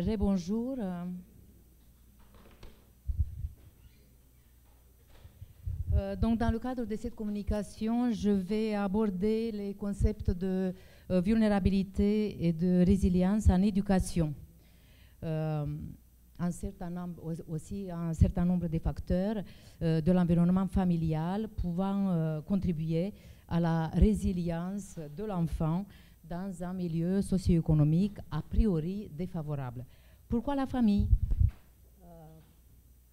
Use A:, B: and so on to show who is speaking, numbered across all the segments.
A: Rebonjour. Donc, dans le cadre de cette communication, je vais aborder les concepts de vulnérabilité et de résilience en éducation. Un certain nombre de facteurs de l'environnement familial pouvant contribuer à la résilience de l'enfant dans un milieu socio-économique a priori défavorable. Pourquoi la famille?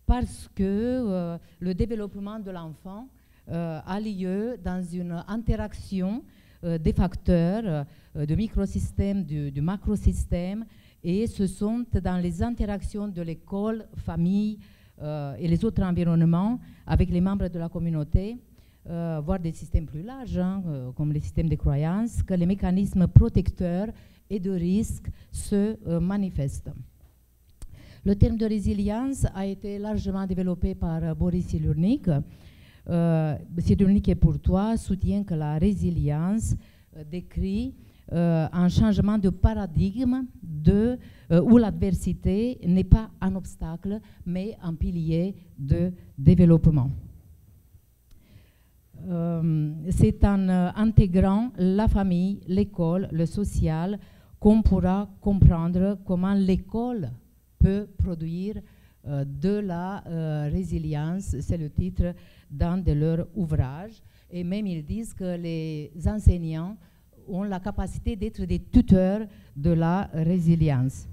A: Parce que le développement de l'enfant a lieu dans une interaction des facteurs de microsystème, du macrosystème, et ce sont dans les interactions de l'école, famille et les autres environnements avec les membres de la communauté, voire des systèmes plus larges, comme les systèmes de croyances, que les mécanismes protecteurs et de risque se manifestent. Le terme de résilience a été largement développé par Boris Cyrulnik. Cyrulnik et Courtois soutient que la résilience décrit un changement de paradigme où l'adversité n'est pas un obstacle, mais un pilier de développement. C'est en intégrant la famille, l'école, le social, qu'on pourra comprendre comment l'école peut produire de la résilience, c'est le titre d'un de leurs ouvrages. Et même ils disent que les enseignants ont la capacité d'être des tuteurs de la résilience.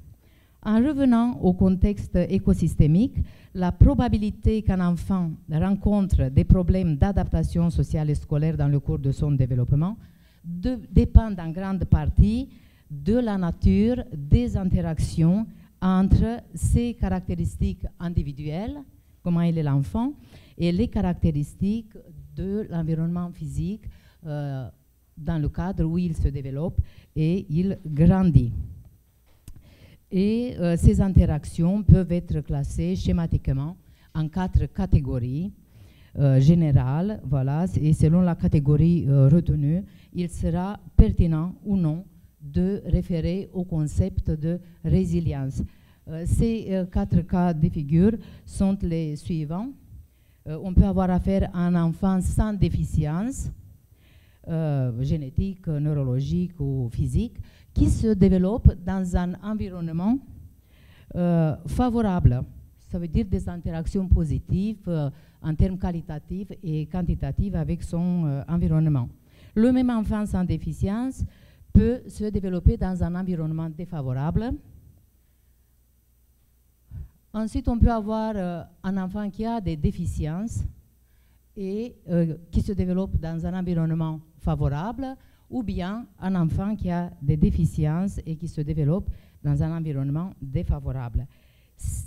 A: En revenant au contexte écosystémique, la probabilité qu'un enfant rencontre des problèmes d'adaptation sociale et scolaire dans le cours de son développement dépend en grande partie de la nature des interactions entre ses caractéristiques individuelles, comment il est l'enfant, et les caractéristiques de l'environnement physique dans le cadre où il se développe et il grandit. Et ces interactions peuvent être classées schématiquement en 4 catégories générales, voilà, et selon la catégorie retenue, il sera pertinent ou non de référer au concept de résilience. Ces 4 cas de figure sont les suivants. On peut avoir affaire à un enfant sans déficience génétique, neurologique ou physique, qui se développe dans un environnement favorable. Ça veut dire des interactions positives en termes qualitatifs et quantitatifs avec son environnement. Le même enfant sans déficience peut se développer dans un environnement défavorable. Ensuite, on peut avoir un enfant qui a des déficiences et qui se développe dans un environnement favorable, ou bien un enfant qui a des déficiences et qui se développe dans un environnement défavorable.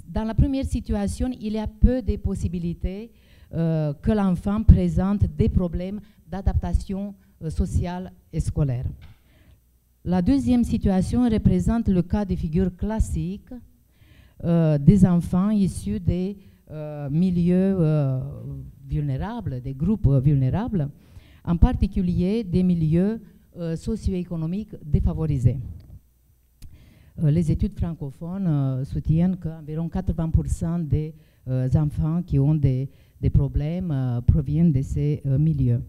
A: Dans la première situation, il y a peu de possibilités que l'enfant présente des problèmes d'adaptation sociale et scolaire. La deuxième situation représente le cas de figure classique des enfants issus des milieux vulnérables, des groupes vulnérables, en particulier des milieux socio-économiques défavorisés. Les études francophones soutiennent qu'environ 80% des enfants qui ont des problèmes proviennent de ces milieux.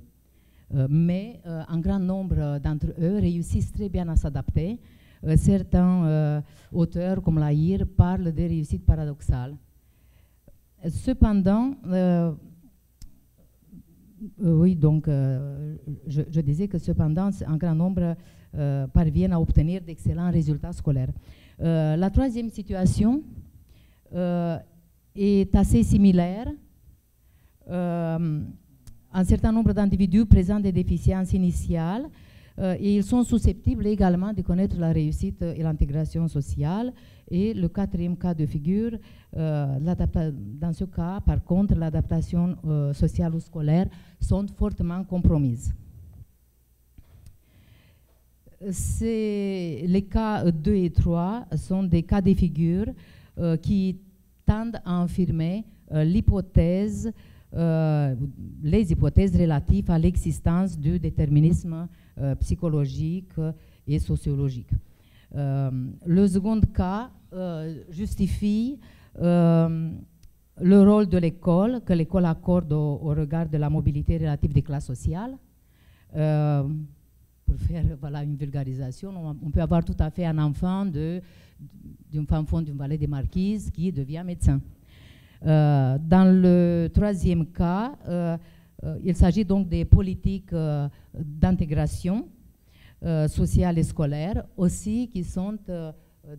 A: Mais un grand nombre d'entre eux réussissent très bien à s'adapter. Certains auteurs, comme Lahir, parlent de réussite paradoxale. Cependant, oui, donc je disais que cependant, un grand nombre parviennent à obtenir d'excellents résultats scolaires. La troisième situation est assez similaire. Un certain nombre d'individus présentent des déficiences initiales et ils sont susceptibles également de connaître la réussite et l'intégration sociale. Et le quatrième cas de figure, dans ce cas, par contre, l'adaptation sociale ou scolaire sont fortement compromises. Les cas 2 et 3 sont des cas de figure qui tendent à affirmer les hypothèses relatives à l'existence du déterminisme psychologique et sociologique. Le second cas justifie le rôle de l'école, que l'école accorde au regard de la mobilité relative des classes sociales. Pour faire voilà, une vulgarisation, on peut avoir tout à fait un enfant d'une femme fond d'une vallée des Marquises qui devient médecin. Dans le troisième cas, il s'agit donc des politiques d'intégration sociale et scolaire aussi qui sont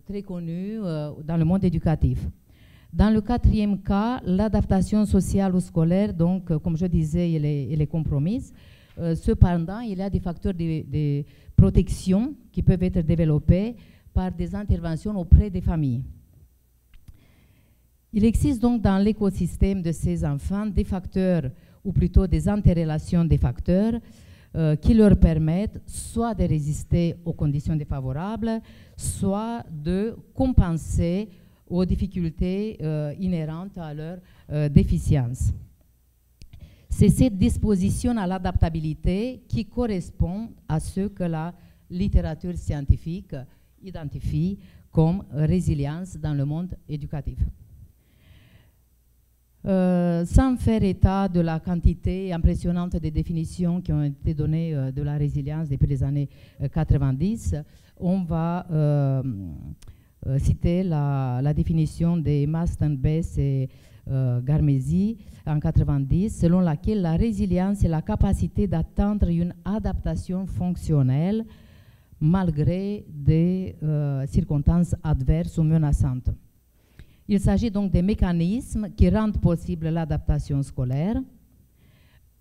A: très connues dans le monde éducatif. Dans le quatrième cas, l'adaptation sociale ou scolaire, donc comme je disais, elle est compromise. Cependant, il y a des facteurs de protection qui peuvent être développés par des interventions auprès des familles. Il existe donc dans l'écosystème de ces enfants des facteurs, ou plutôt des interrelations des facteurs, qui leur permettent soit de résister aux conditions défavorables, soit de compenser aux difficultés inhérentes à leur déficience. C'est cette disposition à l'adaptabilité qui correspond à ce que la littérature scientifique identifie comme résilience dans le monde éducatif. Sans faire état de la quantité impressionnante des définitions qui ont été données de la résilience depuis les années 90, on va citer la définition de Masten, Bess et Garmesi en 90, selon laquelle la résilience est la capacité d'atteindre une adaptation fonctionnelle malgré des circonstances adverses ou menaçantes. Il s'agit donc des mécanismes qui rendent possible l'adaptation scolaire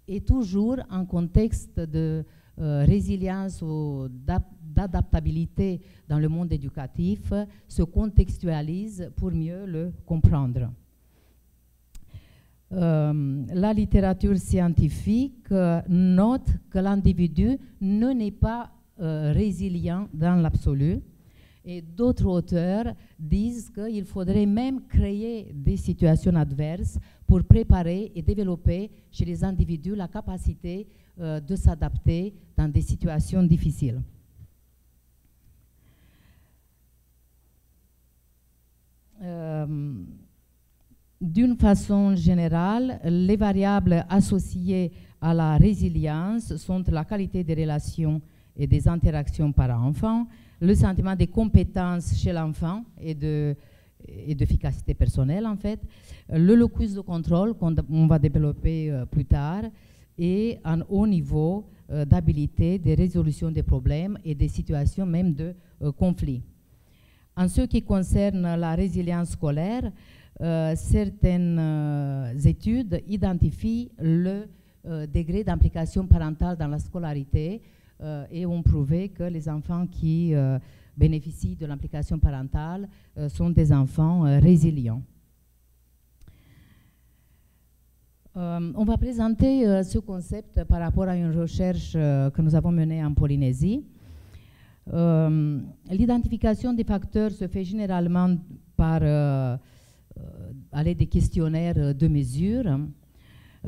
A: et toujours en contexte de résilience ou d'adaptabilité dans le monde éducatif se contextualise pour mieux le comprendre. La littérature scientifique note que l'individu ne n'est pas résilient dans l'absolu. Et d'autres auteurs disent qu'il faudrait même créer des situations adverses pour préparer et développer chez les individus la capacité de s'adapter dans des situations difficiles. D'une façon générale, les variables associées à la résilience sont la qualité des relations et des interactions parents-enfants, le sentiment de compétence chez l'enfant et d'efficacité personnelle en fait, le locus de contrôle qu'on va développer plus tard et un haut niveau d'habilité de résolution des problèmes et des situations même de conflit. En ce qui concerne la résilience scolaire, certaines études identifient le degré d'implication parentale dans la scolarité et ont prouvé que les enfants qui bénéficient de l'implication parentale sont des enfants résilients. On va présenter ce concept par rapport à une recherche que nous avons menée en Polynésie. L'identification des facteurs se fait généralement par à l'aide des questionnaires de mesure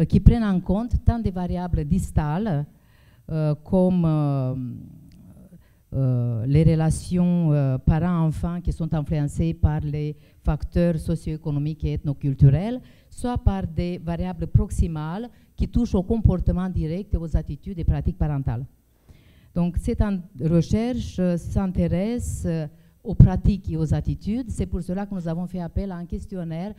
A: qui prennent en compte tant des variables distales comme les relations parents-enfants qui sont influencées par les facteurs socio-économiques et ethnoculturels, soit par des variables proximales qui touchent au comportement direct et aux attitudes et pratiques parentales. Donc cette recherche s'intéresse aux pratiques et aux attitudes. C'est pour cela que nous avons fait appel à un questionnaire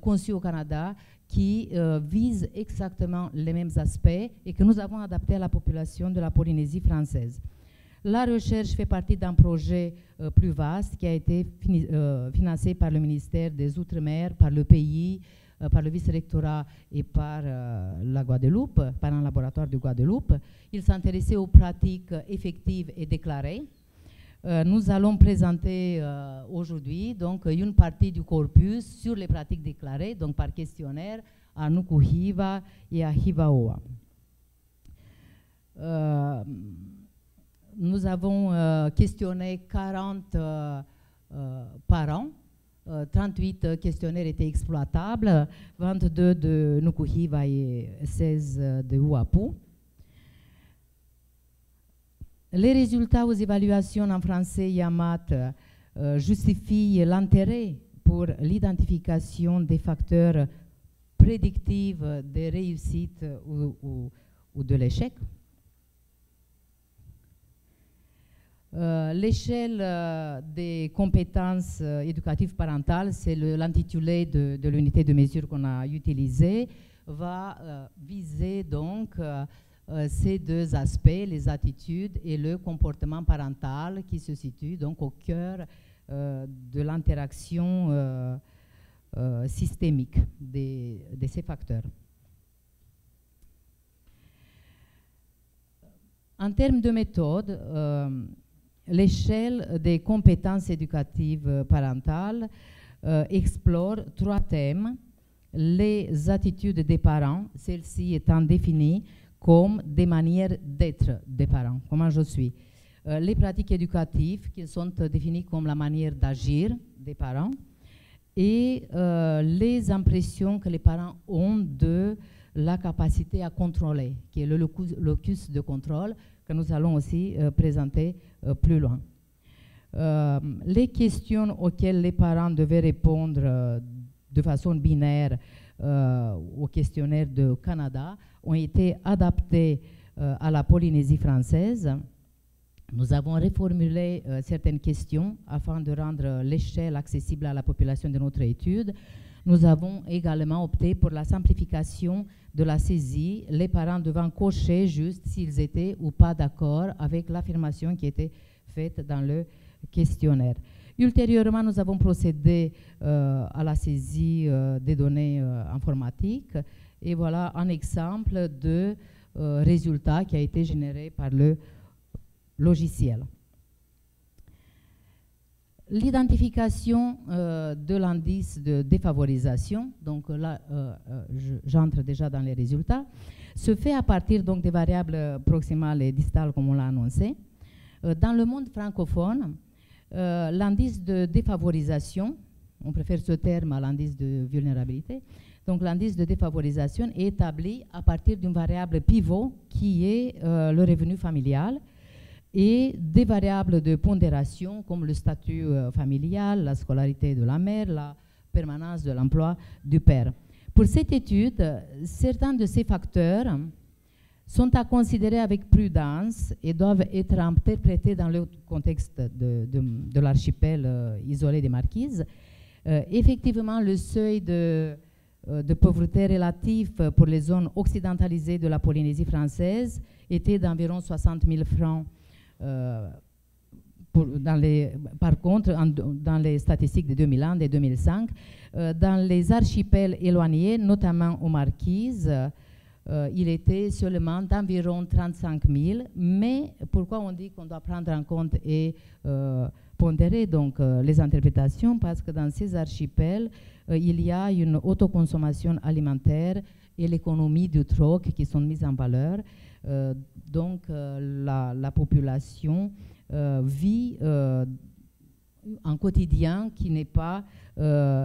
A: conçu au Canada qui vise exactement les mêmes aspects et que nous avons adapté à la population de la Polynésie française. La recherche fait partie d'un projet plus vaste qui a été financé par le ministère des Outre-mer, par le pays, par le vice-rectorat et par la Guadeloupe, par un laboratoire de Guadeloupe. Il s'intéressait aux pratiques effectives et déclarées. Nous allons présenter aujourd'hui donc une partie du corpus sur les pratiques déclarées, donc par questionnaire, à Nukuhiva et à Hivaoa. Nous avons questionné 40 parents. 38 questionnaires étaient exploitables, 22 de Nukuhiva et 16 de Huapu. Les résultats aux évaluations en français et en maths justifie l'intérêt pour l'identification des facteurs prédictifs de réussite ou de l'échec. L'échelle des compétences éducatives parentales, c'est l'intitulé de l'unité de mesure qu'on a utilisée, va viser donc ces deux aspects, les attitudes et le comportement parental qui se situent donc au cœur de l'interaction systémique de ces facteurs. En termes de méthode, l'échelle des compétences éducatives parentales explore trois thèmes. Les attitudes des parents, celles-ci étant définies comme des manières d'être des parents, comment je suis. Les pratiques éducatives qui sont définies comme la manière d'agir des parents et les impressions que les parents ont de la capacité à contrôler, qui est le locus de contrôle que nous allons aussi présenter plus loin. Les questions auxquelles les parents devaient répondre de façon binaire au questionnaire de Canada ont été adaptées à la Polynésie française. Nous avons reformulé certaines questions afin de rendre l'échelle accessible à la population de notre étude. Nous avons également opté pour la simplification de la saisie, les parents devant cocher juste s'ils étaient ou pas d'accord avec l'affirmation qui était faite dans le questionnaire. Ultérieurement, nous avons procédé à la saisie des données informatiques et voilà un exemple de résultat qui a été généré par le logiciel. L'identification de l'indice de défavorisation, donc là j'entre déjà dans les résultats, se fait à partir donc des variables proximales et distales comme on l'a annoncé. Dans le monde francophone, l'indice de défavorisation, on préfère ce terme à l'indice de vulnérabilité, donc l'indice de défavorisation est établi à partir d'une variable pivot qui est le revenu familial et des variables de pondération comme le statut familial, la scolarité de la mère, la permanence de l'emploi du père. Pour cette étude, certains de ces facteurs sont à considérer avec prudence et doivent être interprétés dans le contexte de l'archipel isolé des Marquises. Effectivement, le seuil de pauvreté relatif pour les zones occidentalisées de la Polynésie française était d'environ 60 000 francs. Par contre, dans les statistiques de 2001 et 2005, dans les archipels éloignés, notamment aux Marquises, il était seulement d'environ 35 000. Mais pourquoi on dit qu'on doit prendre en compte et pondérer donc les interprétations? Parce que dans ces archipels, il y a une autoconsommation alimentaire et l'économie du troc qui sont mises en valeur. Donc la population vit un quotidien qui n'est pas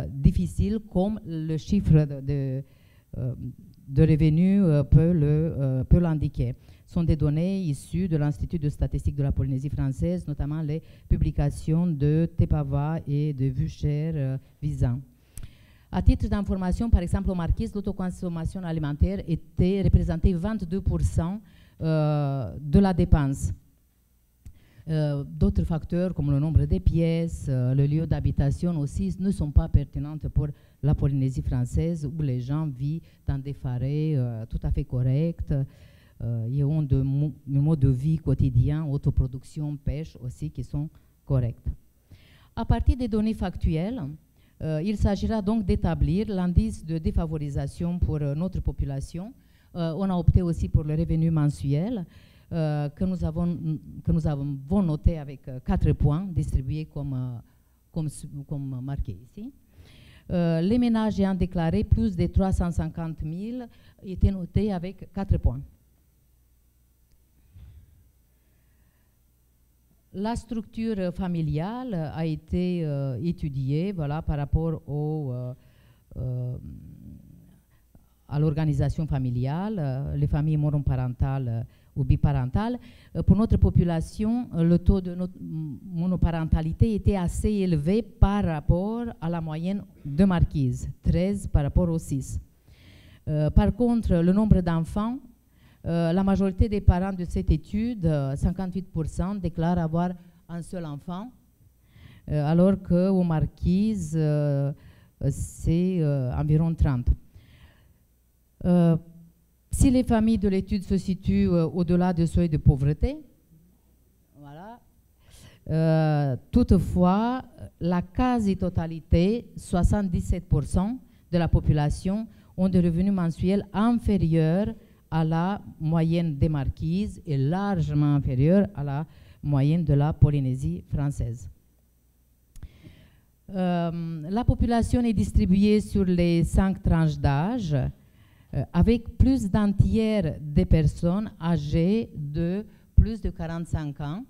A: difficile comme le chiffre de revenus peut l'indiquer. Ce sont des données issues de l'Institut de statistique de la Polynésie française, notamment les publications de Tepava et de Vucher-Visan. À titre d'information, par exemple, aux Marquises, l'autoconsommation alimentaire était représentée 22% de la dépense. D'autres facteurs comme le nombre de pièces, le lieu d'habitation aussi ne sont pas pertinentes pour la Polynésie française où les gens vivent dans des forêts tout à fait correctes. Ils ont des modes de vie quotidiens, autoproduction, pêche aussi qui sont corrects. À partir des données factuelles, il s'agira donc d'établir l'indice de défavorisation pour notre population. On a opté aussi pour le revenu mensuel que nous avons noté avec 4 points distribués comme marqué ici. Les ménages ayant déclaré plus de 350 000 étaient notés avec 4 points. La structure familiale a été étudiée voilà, par rapport à l'organisation familiale. Les familles monoparentales ou biparentale. Pour notre population, le taux de monoparentalité était assez élevé par rapport à la moyenne de Marquise, 13 par rapport aux 6. Par contre, le nombre d'enfants, la majorité des parents de cette étude, 58%, déclarent avoir un seul enfant, alors qu'aux Marquises, c'est environ 30. Si les familles de l'étude se situent au-delà du seuil de pauvreté, voilà, toutefois, la quasi-totalité, 77% de la population, ont des revenus mensuels inférieurs à la moyenne des Marquises et largement inférieurs à la moyenne de la Polynésie française. La population est distribuée sur les 5 tranches d'âge, avec plus d'un tiers des personnes âgées de plus de 45 ans,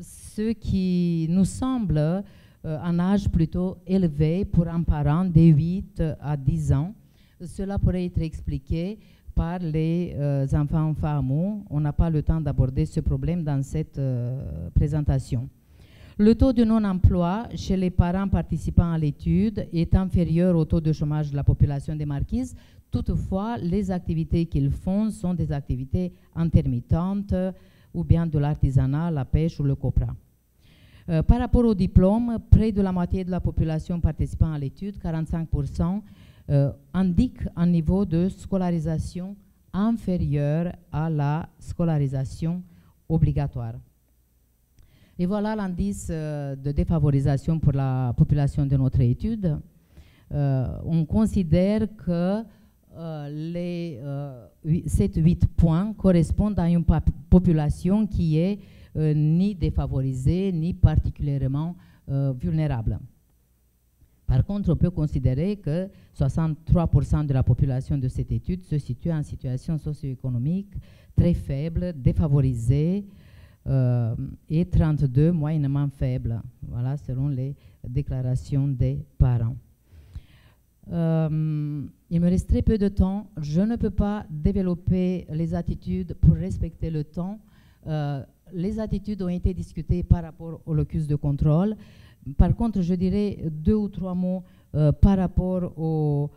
A: ce qui nous semble un âge plutôt élevé pour un parent de 8 à 10 ans. Cela pourrait être expliqué par les enfants FAMU. On n'a pas le temps d'aborder ce problème dans cette présentation. Le taux de non-emploi chez les parents participant à l'étude est inférieur au taux de chômage de la population des Marquises. Toutefois, les activités qu'ils font sont des activités intermittentes ou bien de l'artisanat, la pêche ou le copra. Par rapport au diplôme, près de la moitié de la population participant à l'étude, 45%, indique un niveau de scolarisation inférieur à la scolarisation obligatoire. Et voilà l'indice de défavorisation pour la population de notre étude. On considère que les 7-8 points correspondent à une population qui est ni défavorisée ni particulièrement vulnérable. Par contre, on peut considérer que 63% de la population de cette étude se situe en situation socio-économique très faible, défavorisée, et 32 moyennement faible, voilà, selon les déclarations des parents. Il me reste très peu de temps. Je ne peux pas développer les attitudes pour respecter le temps. Les attitudes ont été discutées par rapport au locus de contrôle. Par contre, je dirais 2 ou 3 mots par rapport aux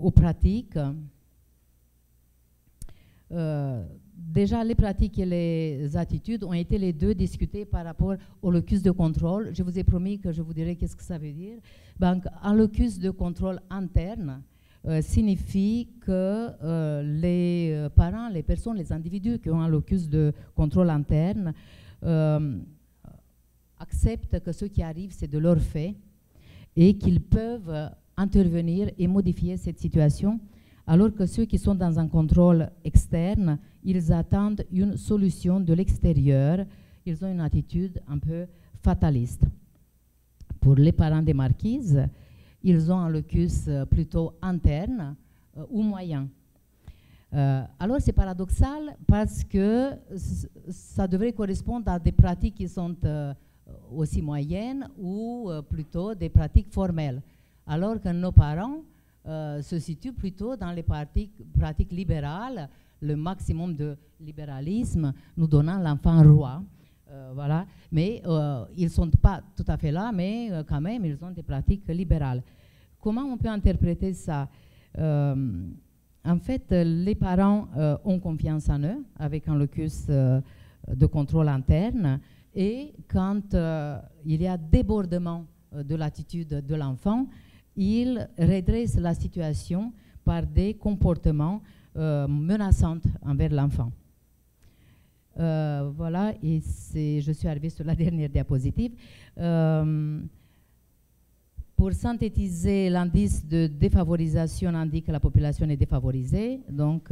A: pratiques. Déjà, les pratiques et les attitudes ont été les deux discutées par rapport au locus de contrôle. Je vous ai promis que je vous dirai qu'est-ce que ça veut dire. Donc, un locus de contrôle interne signifie que les parents, les personnes, les individus qui ont un locus de contrôle interne acceptent que ce qui arrive, c'est de leur fait et qu'ils peuvent intervenir et modifier cette situation, alors que ceux qui sont dans un contrôle externe, ils attendent une solution de l'extérieur. Ils ont une attitude un peu fataliste. Pour les parents des Marquises, ils ont un locus plutôt interne ou moyen. Alors c'est paradoxal parce que ça devrait correspondre à des pratiques qui sont aussi moyennes ou plutôt des pratiques formelles, alors que nos parents se situent plutôt dans les pratiques libérales, le maximum de libéralisme nous donnant l'enfant roi. Voilà. Mais ils ne sont pas tout à fait là, mais quand même, ils ont des pratiques libérales. Comment on peut interpréter ça? En fait, les parents ont confiance en eux, avec un locus de contrôle interne, et quand il y a débordement de l'attitude de l'enfant, ils redressent la situation par des comportements menaçants envers l'enfant. Voilà, et je suis arrivée sur la dernière diapositive. Pour synthétiser, l'indice de défavorisation indique que la population est défavorisée, donc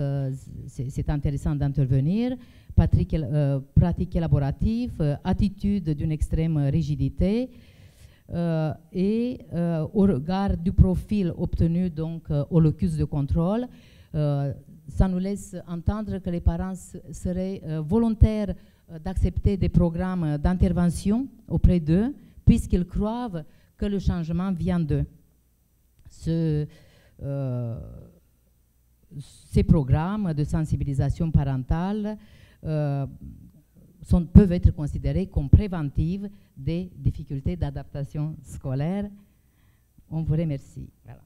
A: c'est intéressant d'intervenir. Pratique élaborative, attitude d'une extrême rigidité, et au regard du profil obtenu donc au locus de contrôle, ça nous laisse entendre que les parents seraient volontaires d'accepter des programmes d'intervention auprès d'eux, puisqu'ils croient que le changement vient d'eux. Ces programmes de sensibilisation parentale peuvent être considérées comme préventives des difficultés d'adaptation scolaire. On vous remercie. Voilà.